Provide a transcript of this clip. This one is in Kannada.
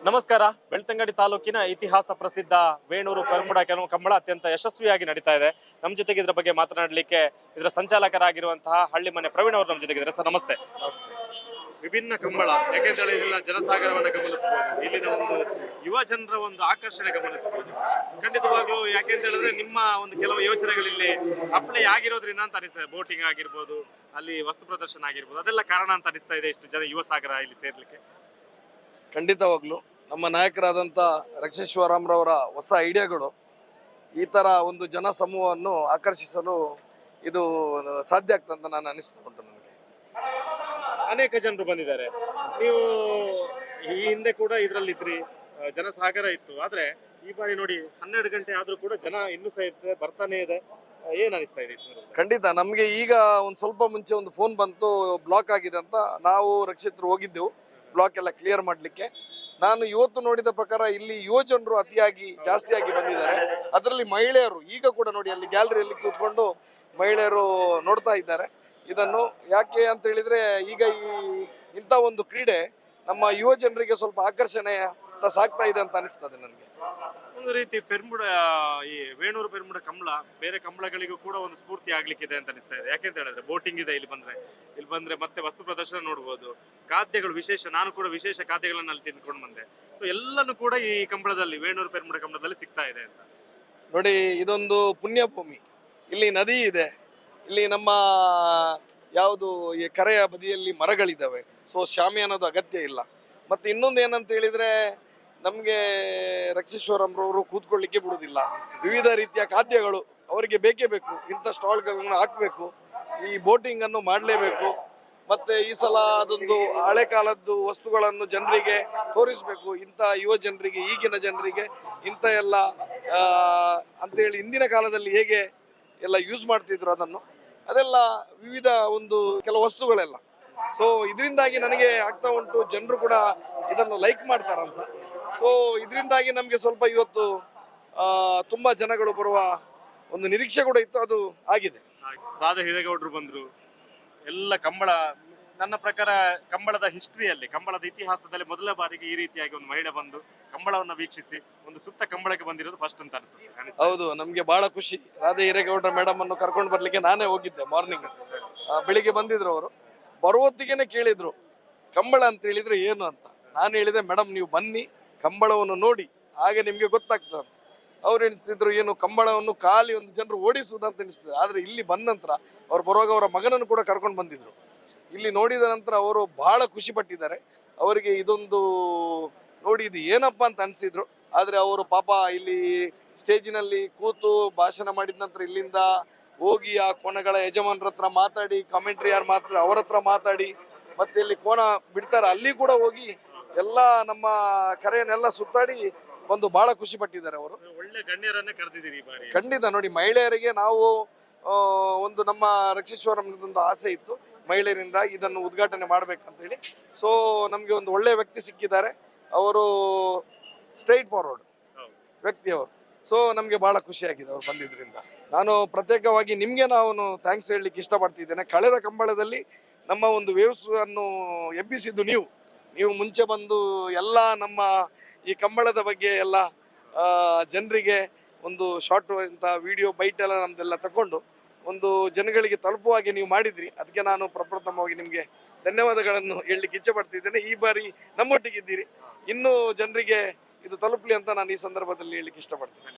ನಮಸ್ಕಾರ. ಬೆಳ್ತಂಗಡಿ ತಾಲೂಕಿನ ಇತಿಹಾಸ ಪ್ರಸಿದ್ಧ ವೇಣೂರು ಪೆರ್ಮುಡ ಕಂಬಳ ಅತ್ಯಂತ ಯಶಸ್ವಿಯಾಗಿ ನಡೀತಾ ಇದೆ. ನಮ್ಮ ಜೊತೆಗೆ ಇದರ ಬಗ್ಗೆ ಮಾತನಾಡಲಿಕ್ಕೆ ಇದರ ಸಂಚಾಲಕರಾಗಿರುವಂತಹ ಹಳ್ಳಿಮನೆ ಪ್ರವೀಣ್ ಅವರು ನಮ್ಮ ಜೊತೆಗಿದ್ದಾರೆ. ಸರ್ ನಮಸ್ತೆ. ವಿಭಿನ್ನ ಕಂಬಳ, ಯಾಕೆಂದ್ರೆ ಇಲ್ಲಿನ ಜನಸಾಗರವನ್ನು ಗಮನಿಸಬಹುದು, ಇಲ್ಲಿನ ಒಂದು ಯುವ ಜನರ ಒಂದು ಆಕರ್ಷಣೆ ಗಮನಿಸಬಹುದು. ಖಂಡಿತವಾಗ್ಲೂ ಯಾಕೆಂತ ಹೇಳಿದ್ರೆ ನಿಮ್ಮ ಒಂದು ಕೆಲವು ಯೋಚನೆಗಳಿಲ್ಲಿ ಅಪ್ಲೈ ಆಗಿರೋದ್ರಿಂದ ಅಂತ ಅನಿಸ್ತದೆ. ಬೋಟಿಂಗ್ ಆಗಿರ್ಬೋದು, ಅಲ್ಲಿ ವಸ್ತು ಪ್ರದರ್ಶನ ಆಗಿರ್ಬೋದು, ಅದೆಲ್ಲ ಕಾರಣ ಅಂತ ಅನಿಸ್ತಾ ಇದೆ ಇಷ್ಟು ಜನ ಯುವ ಸಾಗರ ಇಲ್ಲಿ ಸೇರ್ಲಿಕ್ಕೆ. ಖಂಡಿತವಾಗ್ಲು ನಮ್ಮ ನಾಯಕರಾದಂಥ ರಕ್ಷೇಶ್ವರರವರ ಹೊಸ ಐಡಿಯಾಗಳು ಈ ಥರ ಒಂದು ಜನ ಸಮೂಹವನ್ನು ಆಕರ್ಷಿಸಲು ಇದು ಸಾಧ್ಯ ಆಗ್ತದೆ ಅಂತ ನಾನು ಅನಿಸ್ತಾ ಉಂಟು. ನನಗೆ ಅನೇಕ ಜನರು ಬಂದಿದ್ದಾರೆ. ನೀವು ಈ ಹಿಂದೆ ಕೂಡ ಇದರಲ್ಲಿದ್ರಿ, ಜನಸಾಗರ ಇತ್ತು. ಆದ್ರೆ ಈ ಬಾರಿ ನೋಡಿ 12 ಗಂಟೆ ಆದ್ರೂ ಕೂಡ ಜನ ಇನ್ನೂ ಸಹ ಇರ್ತದೆ, ಬರ್ತಾನೆ ಇದೆ. ಏನ್ ಅನಿಸ್ತಾ ಇದೆ? ಖಂಡಿತ ನಮಗೆ ಈಗ ಒಂದು ಸ್ವಲ್ಪ ಮುಂಚೆ ಒಂದು ಫೋನ್ ಬಂತು, ಬ್ಲಾಕ್ ಆಗಿದೆ ಅಂತ. ನಾವು ರಕ್ಷಿತರು ಹೋಗಿದ್ದೆವು ಬ್ಲಾಕ್ ಎಲ್ಲ ಕ್ಲಿಯರ್ ಮಾಡಲಿಕ್ಕೆ. ನಾನು ಇವತ್ತು ನೋಡಿದ ಪ್ರಕಾರ ಇಲ್ಲಿ ಯುವ ಜನರು ಅತಿಯಾಗಿ ಜಾಸ್ತಿಯಾಗಿ ಬಂದಿದ್ದಾರೆ. ಅದರಲ್ಲಿ ಮಹಿಳೆಯರು ಈಗ ಕೂಡ ನೋಡಿ ಅಲ್ಲಿ ಗ್ಯಾಲರಿಯಲ್ಲಿ ಕೂತ್ಕೊಂಡು ಮಹಿಳೆಯರು ನೋಡ್ತಾ ಇದ್ದಾರೆ ಇದನ್ನು. ಯಾಕೆ ಅಂತ ಹೇಳಿದ್ರೆ ಈಗ ಇಂಥ ಒಂದು ಕ್ರೀಡೆ ನಮ್ಮ ಯುವ ಜನರಿಗೆ ಸ್ವಲ್ಪ ಆಕರ್ಷಣೆ ಸಾಕ್ತಾ ಇದೆ ಅಂತ ಅನಿಸ್ತದೆ ನನಗೆ. ಒಂದು ರೀತಿ ಪೆರ್ಮುಡ, ಈ ವೇಣೂರು ಪೆರ್ಮುಡ ಕಂಬಳ ಬೇರೆ ಕಂಬಳಗಳಿಗೂ ಕೂಡ ಒಂದು ಸ್ಫೂರ್ತಿ ಆಗ್ಲಿಕ್ಕಿದೆ ಅಂತ ಅನಿಸ್ತಾ ಇದೆ. ಯಾಕೆಂತ ಹೇಳಿದ್ರೆ ಬೋಟಿಂಗ್ ಇದೆ ಇಲ್ಲಿ ಬಂದ್ರೆ ಮತ್ತೆ ವಸ್ತು ಪ್ರದರ್ಶನ ನೋಡ್ಬೋದು, ಖಾದ್ಯಗಳು ವಿಶೇಷ. ನಾನು ಕೂಡ ವಿಶೇಷ ಖಾದ್ಯಗಳನ್ನ ಅಲ್ಲಿ ತಿಂದ್ಕೊಂಡು ಬಂದೆ. ಸೊ ಎಲ್ಲನೂ ಕೂಡ ಈ ಕಂಬಳದಲ್ಲಿ, ವೇಣೂರು ಪೆರ್ಮುಡ ಕಂಬಳದಲ್ಲಿ ಸಿಗ್ತಾ ಇದೆ ಅಂತ ನೋಡಿ. ಇದೊಂದು ಪುಣ್ಯ ಭೂಮಿ, ಇಲ್ಲಿ ನದಿ ಇದೆ, ಇಲ್ಲಿ ನಮ್ಮ ಯಾವುದು ಈ ಕರೆಯ ಬದಿಯಲ್ಲಿ ಮರಗಳಿದ್ದಾವೆ. ಸೊ ಶಾಮಿಯಾನದ ಅಗತ್ಯ ಇಲ್ಲ. ಮತ್ತೆ ಇನ್ನೊಂದು ಏನಂತ ಹೇಳಿದ್ರೆ ನಮಗೆ ರಕ್ಷೇಶ್ವರರವರು ಕೂತ್ಕೊಳ್ಳಿಕ್ಕೆ ಬಿಡುವುದಿಲ್ಲ. ವಿವಿಧ ರೀತಿಯ ಖಾದ್ಯಗಳು ಅವರಿಗೆ ಬೇಕೇ ಬೇಕು. ಇಂಥ ಸ್ಟಾಲ್ಗಳನ್ನು ಹಾಕಬೇಕು, ಈ ಬೋಟಿಂಗ್ ಅನ್ನು ಮಾಡಲೇಬೇಕು. ಮತ್ತೆ ಈ ಸಲ ಅದೊಂದು ಹಳೆ ಕಾಲದ್ದು ವಸ್ತುಗಳನ್ನು ಜನರಿಗೆ ತೋರಿಸಬೇಕು. ಇಂಥ ಯುವ ಜನರಿಗೆ, ಈಗಿನ ಜನರಿಗೆ ಇಂಥ ಎಲ್ಲ ಅಂತೇಳಿ ಹಿಂದಿನ ಕಾಲದಲ್ಲಿ ಹೇಗೆ ಎಲ್ಲ ಯೂಸ್ ಮಾಡ್ತಿದ್ರು ಅದೆಲ್ಲ ವಿವಿಧ ಒಂದು ಕೆಲವು ವಸ್ತುಗಳೆಲ್ಲ. ಸೊ ಇದರಿಂದಾಗಿ ನನಗೆ ಆಗ್ತಾ ಉಂಟು, ಜನರು ಕೂಡ ಇದನ್ನು ಲೈಕ್ ಮಾಡ್ತಾರಂತ. ಸೊ ಇದರಿಂದಾಗಿ ನಮಗೆ ಸ್ವಲ್ಪ ಇವತ್ತು ತುಂಬಾ ಜನಗಳು ಬರುವ ಒಂದು ನಿರೀಕ್ಷೆ ಕೂಡ ಇತ್ತು, ಅದು ಆಗಿದೆ. ರಾಧಾ ಹಿರೇಗೌಡರು ಬಂದ್ರು. ಎಲ್ಲ ಕಂಬಳ, ನನ್ನ ಪ್ರಕಾರ ಕಂಬಳದ ಹಿಸ್ಟ್ರಿಯಲ್ಲಿ, ಕಂಬಳದ ಇತಿಹಾಸದಲ್ಲಿ ಮೊದಲ ಬಾರಿಗೆ ಈ ರೀತಿಯಾಗಿ ಒಂದು ಮಹಿಳೆ ಬಂದು ಕಂಬಳವನ್ನು ವೀಕ್ಷಿಸಿ ಒಂದು ಸುತ್ತ ಕಂಬಳಕ್ಕೆ ಬಂದಿರೋದು ಫಸ್ಟ್ ಅಂತ ಅನಿಸುತ್ತೆ. ಹೌದು, ನಮ್ಗೆ ಬಹಳ ಖುಷಿ. ರಾಧಾ ಹಿರೇಗೌಡರ ಮೇಡಮ್ ಅನ್ನು ಕರ್ಕೊಂಡು ಬರ್ಲಿಕ್ಕೆ ನಾನೇ ಹೋಗಿದ್ದೆ. ಮಾರ್ನಿಂಗ್ ಬೆಳಿಗ್ಗೆ ಬಂದಿದ್ರು ಅವರು. ಬರುವತ್ತಿಗೆನೆ ಕೇಳಿದ್ರು ಕಂಬಳ ಅಂತ ಹೇಳಿದ್ರೆ ಏನು ಅಂತ. ನಾನು ಹೇಳಿದೆ, ಮೇಡಮ್ ನೀವು ಬನ್ನಿ, ಕಂಬಳವನ್ನು ನೋಡಿ, ಹಾಗೆ ನಿಮ್ಗೆ ಗೊತ್ತಾಗ್ತದೆ. ಅವ್ರು ಎಣಿಸ್ತಿದ್ರು ಏನು ಕಂಬಳವನ್ನು ಖಾಲಿ ಒಂದು ಜನರು ಓಡಿಸುವುದಂತ ಎಣಿಸ್ತಿದ್ರು. ಆದ್ರೆ ಇಲ್ಲಿ ಬಂದ ನಂತರ ಅವ್ರು ಬರುವಾಗ ಅವರ ಮಗನನ್ನು ಕೂಡ ಕರ್ಕೊಂಡು ಬಂದಿದ್ರು. ಇಲ್ಲಿ ನೋಡಿದ ನಂತರ ಅವರು ಬಹಳ ಖುಷಿ ಪಟ್ಟಿದ್ದಾರೆ. ಅವರಿಗೆ ಇದೊಂದು ನೋಡಿ ಇದು ಏನಪ್ಪ ಅಂತ ಅನಿಸಿದ್ರು. ಆದರೆ ಅವರು ಪಾಪ ಇಲ್ಲಿ ಸ್ಟೇಜಿನಲ್ಲಿ ಕೂತು ಭಾಷಣ ಮಾಡಿದ ನಂತರ ಇಲ್ಲಿಂದ ಹೋಗಿ ಆ ಕೋಣಗಳ ಯಜಮಾನರ ಹತ್ರ ಮಾತಾಡಿ, ಕಾಮೆಂಟ್ರಿ ಯಾರು ಮಾತ್ರ ಅವರ ಹತ್ರ ಮಾತಾಡಿ, ಮತ್ತೆ ಇಲ್ಲಿ ಕೋಣ ಬಿಡ್ತಾರೆ ಅಲ್ಲಿ ಕೂಡ ಹೋಗಿ ಎಲ್ಲ ನಮ್ಮ ಕರೆಯನ್ನೆಲ್ಲ ಸುತ್ತಾಡಿ ಬಂದು ಬಹಳ ಖುಷಿ ಪಟ್ಟಿದ್ದಾರೆ ಅವರು. ಒಳ್ಳೆ ಗಣ್ಯರನ್ನೇ ಕರೆದಿದ್ದೀರಿ ಈ ಬಾರಿ. ಖಂಡಿತ ನೋಡಿ, ಮಹಿಳೆಯರಿಗೆ ನಾವು ಒಂದು ನಮ್ಮ ರಕ್ಷೇಶ್ವರಮ್ನದೊಂದು ಆಸೆ ಇತ್ತು, ಮಹಿಳೆಯರಿಂದ ಇದನ್ನು ಉದ್ಘಾಟನೆ ಮಾಡ್ಬೇಕಂತ ಹೇಳಿ. ಸೊ ನಮ್ಗೆ ಒಂದು ಒಳ್ಳೆ ವ್ಯಕ್ತಿ ಸಿಕ್ಕಿದ್ದಾರೆ, ಅವರು ಸ್ಟ್ರೈಟ್ ಫಾರ್ವರ್ಡ್ ವ್ಯಕ್ತಿಯವರು. ಸೊ ನಮ್ಗೆ ಬಹಳ ಖುಷಿಯಾಗಿದೆ ಅವ್ರು ಬಂದಿದ್ರಿಂದ. ನಾನು ಪ್ರತ್ಯೇಕವಾಗಿ ನಿಮ್ಗೆ ನಾನು ಥ್ಯಾಂಕ್ಸ್ ಹೇಳಲಿಕ್ಕೆ ಇಷ್ಟಪಡ್ತಿದ್ದೇನೆ. ಕಳೆದ ಕಂಬಳದಲ್ಲಿ ನಮ್ಮ ಒಂದು ವೇವ್ಸ್ ಅನ್ನು ಎಬ್ಬಿಸಿದ್ದು ನೀವು ಮುಂಚೆ ಬಂದು ಎಲ್ಲ ನಮ್ಮ ಈ ಕಂಬಳದ ಬಗ್ಗೆ ಎಲ್ಲ ಜನರಿಗೆ ಒಂದು ಶಾರ್ಟ್ ಅಂತ ವಿಡಿಯೋ ಬೈಟ್ ಎಲ್ಲ ನಮ್ದೆಲ್ಲ ತಗೊಂಡು ಒಂದು ಜನಗಳಿಗೆ ತಲುಪುವ ಹಾಗೆ ನೀವು ಮಾಡಿದ್ರಿ. ಅದಕ್ಕೆ ನಾನು ಪ್ರಪ್ರಥಮವಾಗಿ ನಿಮಗೆ ಧನ್ಯವಾದಗಳನ್ನು ಹೇಳಲಿಕ್ಕೆ ಇಚ್ಛೆ ಪಡ್ತಿದ್ದೇನೆ. ಈ ಬಾರಿ ನಮ್ಮೊಟ್ಟಿಗಿದ್ದೀರಿ, ಇನ್ನೂ ಜನರಿಗೆ ಇದು ತಲುಪಲಿ ಅಂತ ನಾನು ಈ ಸಂದರ್ಭದಲ್ಲಿ ಹೇಳಲಿಕ್ಕೆ ಇಷ್ಟಪಡ್ತೇನೆ.